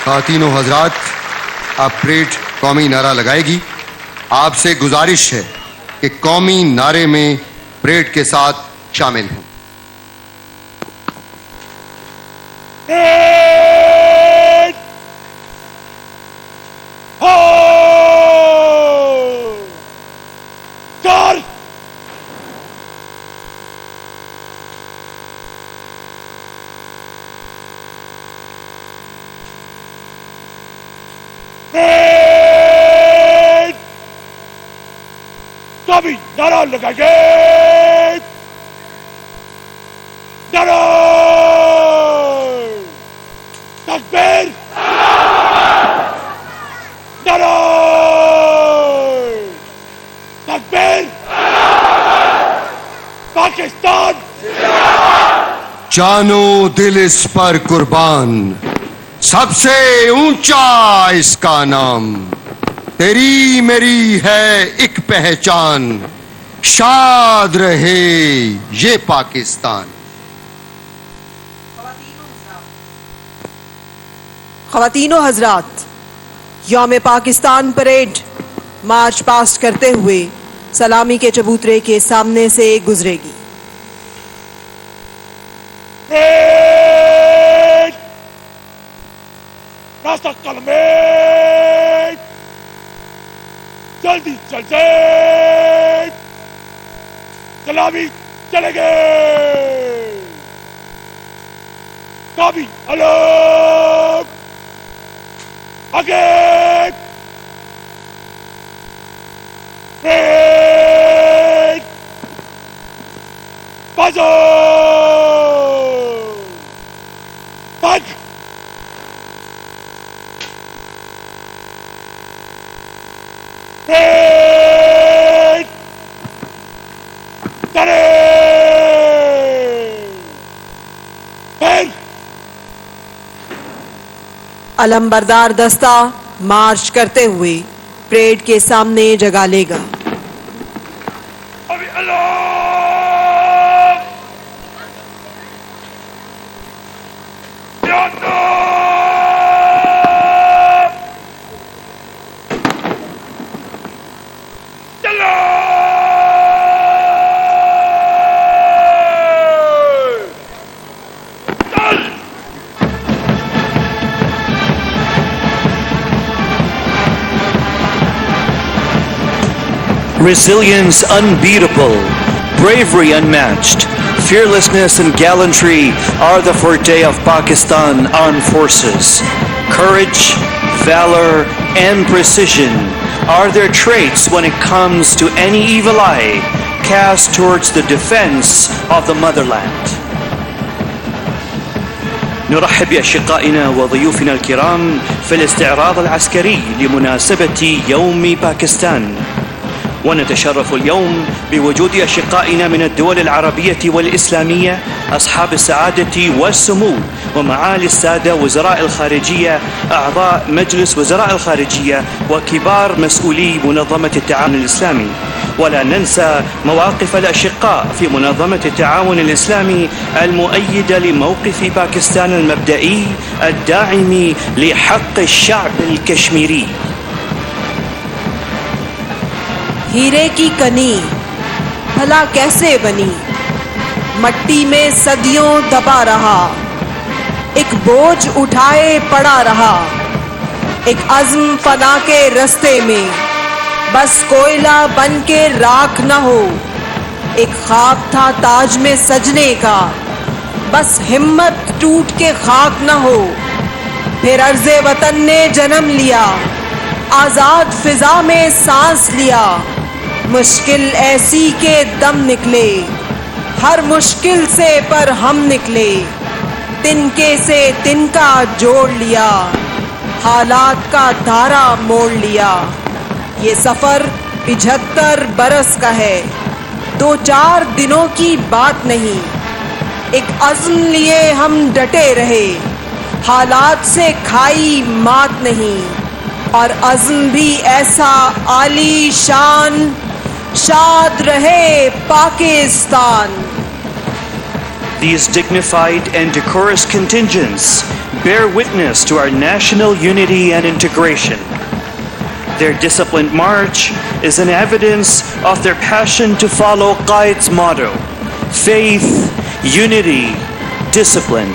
خواتین و حضرات، اب پریڈ قومی نعرہ لگائے گی. آپ سے گزارش ہے کہ قومی نعرے میں پریڈ کے ساتھ شامل ہوں. قومی نعرہ لگائیے. نعرہ تکبیر، نعرہ تکبیر. پاکستان جان و دل اس پر قربان، سب سے اونچا اس کا نام. تیری میری ہے ایک پہچان، شاد رہے یہ پاکستان. خواتین و حضرات، یوم پاکستان پریڈ مارچ پاسٹ کرتے ہوئے سلامی کے چبوترے کے سامنے سے گزرے گی. راستہ کلمے جلدی چلتے سلامی چلے گے. قومی علم آگے. پریڈ بازو بند. پریڈ چلے. علم بردار دستہ مارچ کرتے ہوئے پریڈ کے سامنے جگہ لے گا. Resilience unbeatable, bravery unmatched, fearlessness and gallantry are the forte of Pakistan Armed Forces. Courage, valor, and precision are their traits when it comes to any evil eye cast towards the defense of the motherland. نرحب بأشقائنا وضيوفنا الكرام في الاستعراض العسكري لمناسبة يوم باكستان. ونتشرف اليوم بوجود أشقائنا من الدول العربية والإسلامية أصحاب السعادة والسمو ومعالي السادة وزراء الخارجية، أعضاء مجلس وزراء الخارجية، وكبار مسؤولي منظمة التعاون الإسلامي. ولا ننسى مواقف الأشقاء في منظمة التعاون الإسلامي المؤيدة لموقف باكستان المبدئي الداعم لحق الشعب الكشميري. ہیرے کی کنی بھلا کیسے بنی، مٹی میں صدیوں دبا رہا، ایک بوجھ اٹھائے پڑا رہا، ایک عزم فنا کے رستے میں بس کوئلہ بن کے راکھ نہ ہو. ایک خواب تھا تاج میں سجنے کا، بس ہمت ٹوٹ کے خاک نہ ہو. پھر عرض وطن نے جنم لیا، آزاد فضا میں سانس لیا. مشکل ایسی کہ دم نکلے، ہر مشکل سے پر ہم نکلے. تنکے سے تنکا جوڑ لیا، حالات کا دھارا موڑ لیا. یہ سفر 75 برس کا ہے، 2-4 دنوں کی بات نہیں. ایک عزم لیے ہم ڈٹے رہے، حالات سے کھائی مات نہیں. اور عزم بھی ایسا عالی شان، شاد رہے Pakistan. These dignified and decorous contingents bear witness to our national unity and integration. Their disciplined march is an evidence of their passion to follow Qaid's motto: faith, unity, discipline.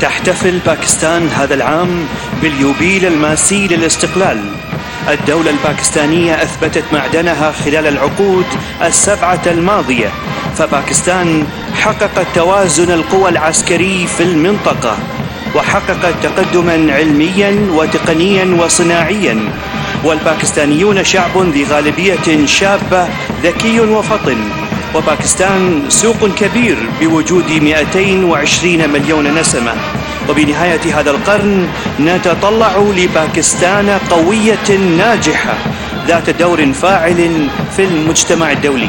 تحتفل Pakistan هذا العام باليوبيل الماسي للاستقلال. الدولة الباكستانية أثبتت معدنها خلال العقود السبعة الماضية، فباكستان حققت توازن القوى العسكري في المنطقة، وحققت تقدما علميا وتقنيا وصناعيا. والباكستانيون شعب ذي غالبية شابة ذكي وفطن، وباكستان سوق كبير بوجود 220 مليون نسمة. وبنهاية هذا القرن نتطلع لباكستان قوية ناجحة ذات دور فاعل في المجتمع الدولي.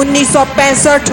1965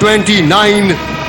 29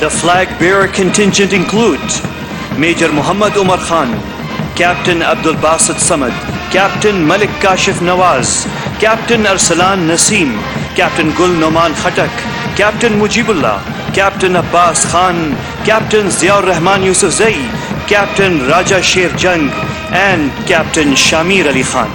The flag bearer contingent includes Major Muhammad Umar Khan, Captain Abdul Basit Samad, Captain Malik Kashif Nawaz, Captain Arsalan Naseem, Captain Gul Noman Khatak, Captain Mujibullah, Captain Abbas Khan, Captain Ziaur Rahman Yusuf Zai, Captain Raja Sher Jang and Captain Shamir Ali Khan.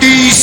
30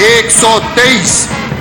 123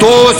2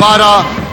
12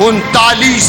39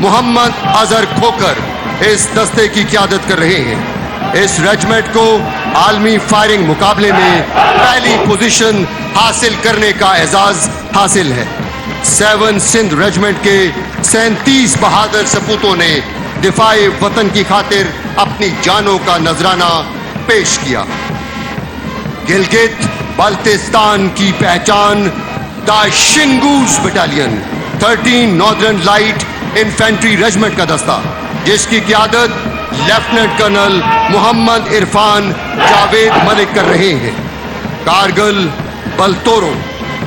محمد اظہر کھوکر اس دستے کی قیادت کر رہے ہیں. اس regiment کو عالمی firing مقابلے میں پہلی پوزیشن حاصل کرنے کا اعزاز حاصل ہے. 7 سندھ ریجمنٹ کے 37 بہادر سپوتوں نے دفاع وطن کی خاطر اپنی جانوں کا نذرانہ پیش کیا. گلگت بلتستان کی پہچان دا شنگوز battalion 13 northern light infantry regiment کا دستہ جس کی قیادت لیفٹیننٹ کرنل محمد عرفان جاوید ملک کر رہے ہیں. کارگل، بلتورو،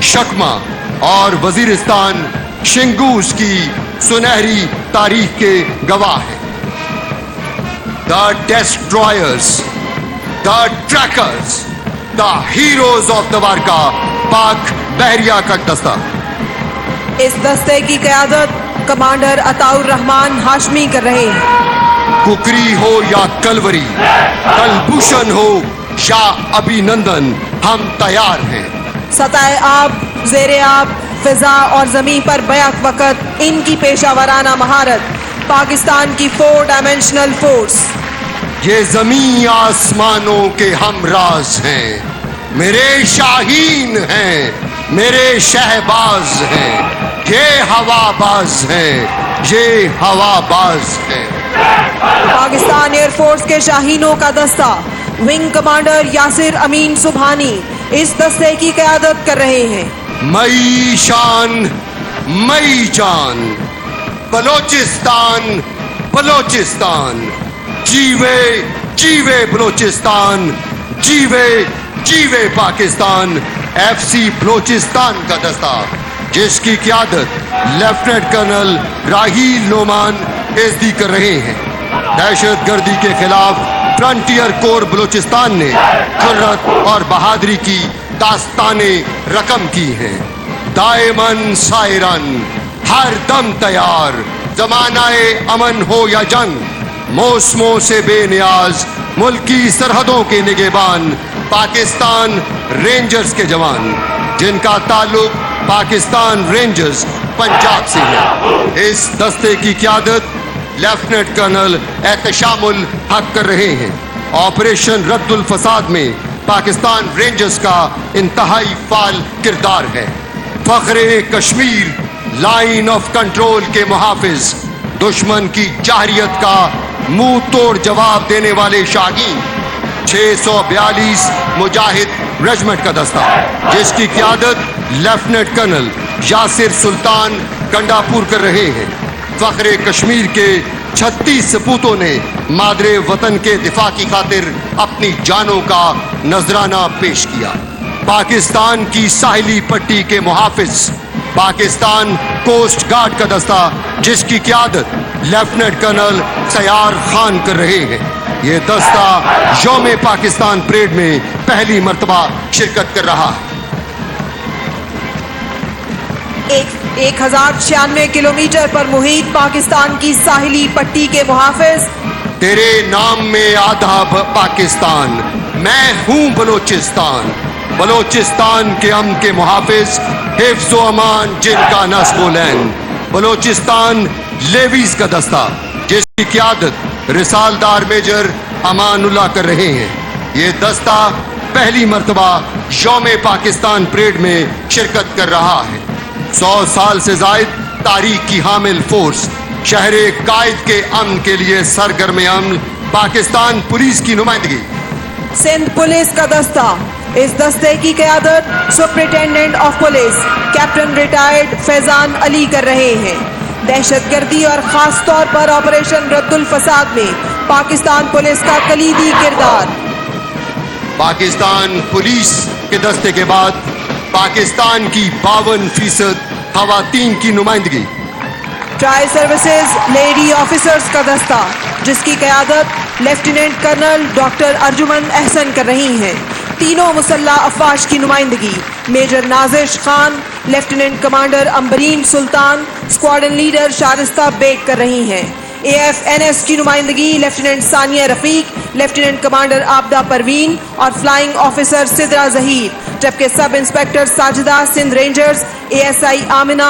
شکما اور وزیرستان شنگوز کی سنہری تاریخ کے گواہ ہیں. The destroyers, the trackers, the heroes of Dwarka پاک بحریہ کا دستہ. اس دستے کی قیادت کمانڈر عطاء الرحمان ہاشمی کر رہے ہیں. ککری ہو یا کلوری، کلبھوشن ہو یا ابھی نندن، ہم تیار ہیں. سطح آب، زیر آب، فضا اور زمین پر بیک وقت ان کی پیشہ ورانہ مہارت پاکستان کی 4 ڈائمینشنل فورس. یہ زمین آسمانوں کے ہم راز ہیں، میرے شاہین ہیں، میرے شہباز ہیں، یہ ہوا باز ہیں، یہ ہوا باز ہیں. پاکستان ایئر فورس کے شاہینوں کا دستہ ونگ کمانڈر یاسر امین سبحانی اس دستے کی قیادت کر رہے ہیں. مئی شان مئی جان، بلوچستان بلوچستان، جیوے جیوے بلوچستان، جیوے جیوے پاکستان. FC بلوچستان کا دستہ جس کی قیادت لیفٹیننٹ کرنل راہیل نعمان ایزدی کر رہے ہیں. دہشت گردی کے خلاف فرنٹیئر کور بلوچستان نے جرأت اور بہادری کی داستانیں رقم کی ہیں. دائمن سائرن، ہر دم تیار، زمانہ امن ہو یا جنگ، موسموں سے بے نیاز، ملکی سرحدوں کے نگہبان، پاکستان رینجرز کے جوان جن کا تعلق پاکستان رینجرز پنجاب سے ہے. اس دستے کی قیادت لیفٹیننٹ کرنل احتشام الحق کر رہے ہیں. آپریشن رد الفساد میں پاکستان رینجرز کا انتہائی فعال کردار ہے. فخر کشمیر، لائن آف کنٹرول کے محافظ، دشمن کی جارحیت کا منہ توڑ جواب دینے والے شاہین 642 مجاہد ریجمنٹ کا دستہ جس کی قیادت لیفٹیننٹ کرنل یاسر سلطان گنڈاپور کر رہے ہیں. فخر کشمیر کے 36 سپوتوں نے مادر وطن کے دفاع کی خاطر اپنی جانوں کا نذرانہ پیش کیا. پاکستان کی ساحلی پٹی کے محافظ پاکستان کوسٹ گارڈ کا دستہ جس کی قیادت لیفٹیننٹ کرنل سیار خان کر رہے ہیں. یہ دستہ یوم پاکستان پریڈ میں پہلی مرتبہ شرکت کر رہا ہے. 1096 کلومیٹر پر محیط پاکستان کی ساحلی پٹی کے محافظ، تیرے نام میں آدھا پاکستان، میں ہوں بلوچستان. بلوچستان کے امن کے محافظ، حفظ و امان جن کا نصب و لین، بلوچستان لیویز کا دستہ جس کی قیادت رسالدار میجر امان اللہ کر رہے ہیں. یہ دستہ پہلی مرتبہ یوم پاکستان پریڈ میں شرکت کر رہا ہے. 100 سال سے زائد تاریخ کی حامل فورس، شہر قائد کے امن کے لیے سرگرم عمل پاکستان پولیس کی نمائندگی. سندھ پولیس کا دستہ اس دستے کی قیادت superintendent of police captain retired Faizan Ali کر رہے ہیں. دہشت گردی اور خاص طور پر آپریشن رد الفساد میں پاکستان پولیس کا کلیدی کردار. پاکستان پولیس کے دستے کے بعد پاکستان کی 52% خواتین کی نمائندگی. ٹرائی سروسز لیڈی آفیسرز کا دستہ جس کی قیادت lieutenant colonel doctor Arjumand Ahsan کر رہی ہیں. تینوں مسلح افواج کی نمائندگی major Nazish Khan, lieutenant commander Ambreen Sultan, squadron leader Shaista Baig کر رہی ہیں. AFNS کی نمائندگی lieutenant Sania Rafiq, lieutenant commander Abida Parveen اور فلائنگ آفیسر سدرا ظہیر، جبکہ sub inspector Sajida Sindh rangers, ASI Amna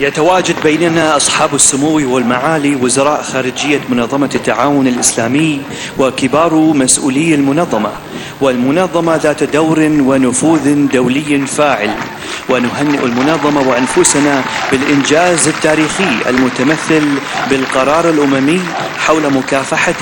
يتواجد بيننا أصحاب السمو والمعالي وزراء خارجية منظمة التعاون الإسلامي وكبار مسؤولي المنظمة، والمنظمة ذات دور ونفوذ دولي فاعل، ونهنئ المنظمة وأنفسنا بالإنجاز التاريخي المتمثل بالقرار الأممي حول مكافحة